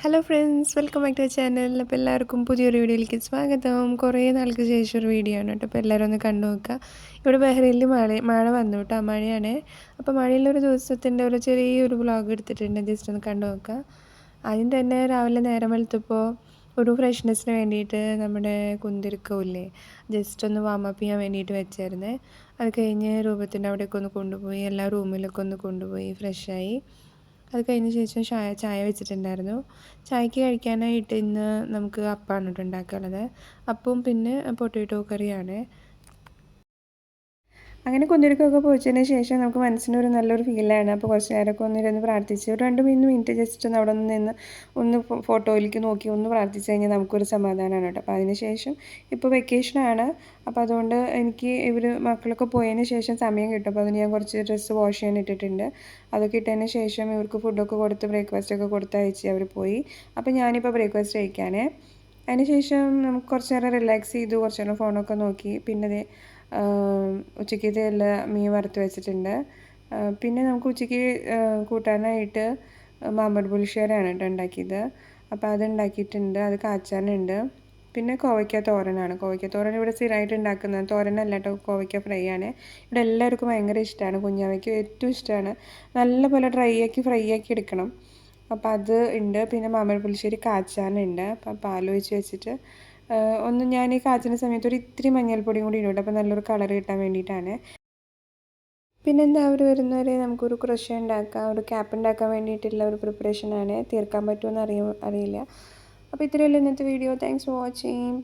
Hello friends, welcome back to channel. അപ്പോൾ എല്ലാവർക്കും പുതിയൊരു വീഡിയോയിലേക്ക് സ്വാഗതം. കുറേ നാൾക്ക് ശേഷം ഒരു വീഡിയോ ആണ് കേട്ടോ. അപ്പോൾ എല്ലാവരും ഒന്ന് കണ്ടു നോക്കുക. ഇവിടെ ബഹ്റൈനിൽ മഴ വന്നു കേട്ടോ, മഴയാണ്. അപ്പോൾ മഴയുള്ളൊരു ദിവസത്തിൻ്റെ ഒരു ചെറിയൊരു വ്ളോഗ് എടുത്തിട്ടുണ്ട്, ജസ്റ്റ് ഒന്ന് കണ്ടു നോക്കുക. ആദ്യം തന്നെ രാവിലെ നേരം വെളുത്തപ്പോൾ ഒരു ഫ്രഷ്നെസ്സിന് വേണ്ടിയിട്ട് നമ്മുടെ കുന്തിരിക്കമില്ലേ, ജസ്റ്റ് ഒന്ന് വാമപ്പ് ചെയ്യാൻ വേണ്ടിയിട്ട് വെച്ചായിരുന്നേ. അത് കഴിഞ്ഞ് രൂപത്തിൻ്റെ അവിടേക്ക് ഒന്ന് കൊണ്ടുപോയി, എല്ലാ റൂമിലൊക്കെ ഒന്ന് കൊണ്ടുപോയി ഫ്രഷായി. അത് കഴിഞ്ഞ ശേഷം ചായ വെച്ചിട്ടുണ്ടായിരുന്നു. ചായക്ക് കഴിക്കാനായിട്ട് ഇന്ന് നമുക്ക് അപ്പമാണ് കേട്ടോ ഉണ്ടാക്കാനുള്ളത്. അപ്പവും പിന്നെ പൊട്ടാറ്റോ കറിയാണ്. അങ്ങനെ കുന്തിരിക്കമൊക്കെ പൊരിച്ചതിന് ശേഷം നമുക്ക് മനസ്സിനൊരു നല്ലൊരു ഫീലാണ്. അപ്പോൾ കുറച്ച് നേരമൊക്കെ ഒന്നിരുന്ന് പ്രാർത്ഥിച്ച് ഒരു 2-3 മിനിറ്റ് ജസ്റ്റ് ഒന്ന് അവിടെ നിന്ന് ഒന്ന് ഫോട്ടോയിലേക്ക് നോക്കി ഒന്ന് പ്രാർത്ഥിച്ച് കഴിഞ്ഞാൽ നമുക്കൊരു സമാധാനമാണ് കേട്ടോ. അപ്പോൾ അതിന് ശേഷം ഇപ്പോൾ വെക്കേഷനാണ്. അപ്പോൾ അതുകൊണ്ട് എനിക്ക് മക്കളൊക്കെ പോയതിന് ശേഷം സമയം കിട്ടും. അപ്പോൾ അതിന് ഞാൻ കുറച്ച് ഡ്രസ്സ് വാഷ് ചെയ്യാൻ ഇട്ടിട്ടുണ്ട്. അതൊക്കെ ഇട്ടതിന് ശേഷം ഇവർക്ക് ഫുഡൊക്കെ കൊടുത്ത് ബ്രേക്ക്ഫാസ്റ്റൊക്കെ കൊടുത്തയച്ച് അവർ പോയി. അപ്പോൾ ഞാനിപ്പോൾ ബ്രേക്ക്ഫാസ്റ്റ് കഴിക്കാനേ. അതിന് ശേഷം നമുക്ക് കുറച്ച് നേരം റിലാക്സ് ചെയ്തു, കുറച്ച് നേരം ഫോണൊക്കെ നോക്കി. പിന്നെ ഉച്ചയ്ക്കത്തെ എല്ലാ മീൻ വറുത്ത് വെച്ചിട്ടുണ്ട്. പിന്നെ നമുക്ക് ഉച്ചയ്ക്ക് കൂട്ടാനായിട്ട് മാമ്പഴ പുളിശ്ശേരിയാണ് കേട്ടോ ഉണ്ടാക്കിയത്. അപ്പോൾ അത് ഉണ്ടാക്കിയിട്ടുണ്ട്, അത് കാച്ചാനുണ്ട്. പിന്നെ കോവയ്ക്ക തോരനാണ്. കോവയ്ക്ക തോരൻ ഇവിടെ സ്ഥിരമായിട്ട് ഉണ്ടാക്കുന്നത്. തോരനല്ല കേട്ടോ, കോവയ്ക്ക ഫ്രൈ ആണ്. ഇവിടെ എല്ലാവർക്കും ഭയങ്കര ഇഷ്ടമാണ്. കുഞ്ഞാവയ്ക്ക് ഏറ്റവും ഇഷ്ടമാണ്. നല്ലപോലെ ഫ്രൈ ആക്കി എടുക്കണം. അപ്പോൾ അത് ഉണ്ട്. പിന്നെ മാമ്പഴ പുളിശ്ശേരി കാച്ചാനുണ്ട്. അപ്പം പാൽ ഒഴിച്ച് വെച്ചിട്ട് ഒന്ന് ഞാൻ ഈ കാച്ചുന്ന സമയത്ത് ഒരു ഇത്തിരി മഞ്ഞൾപ്പൊടിയും കൂടി ഇടും. അപ്പോൾ നല്ലൊരു കളർ കിട്ടാൻ വേണ്ടിയിട്ടാണ്. പിന്നെന്താ, അവർ വരുന്നവരെ നമുക്കൊരു ക്രഷ് ഉണ്ടാക്കാം, ഒരു ക്യാപ്പ് ഉണ്ടാക്കാൻ വേണ്ടിയിട്ടുള്ള ഒരു പ്രിപ്പറേഷനാണ്. തീർക്കാൻ പറ്റുമെന്ന് അറിയില്ല. അപ്പോൾ ഇത്രയല്ലേ ഇന്നത്തെ വീഡിയോ. Thanks for watching.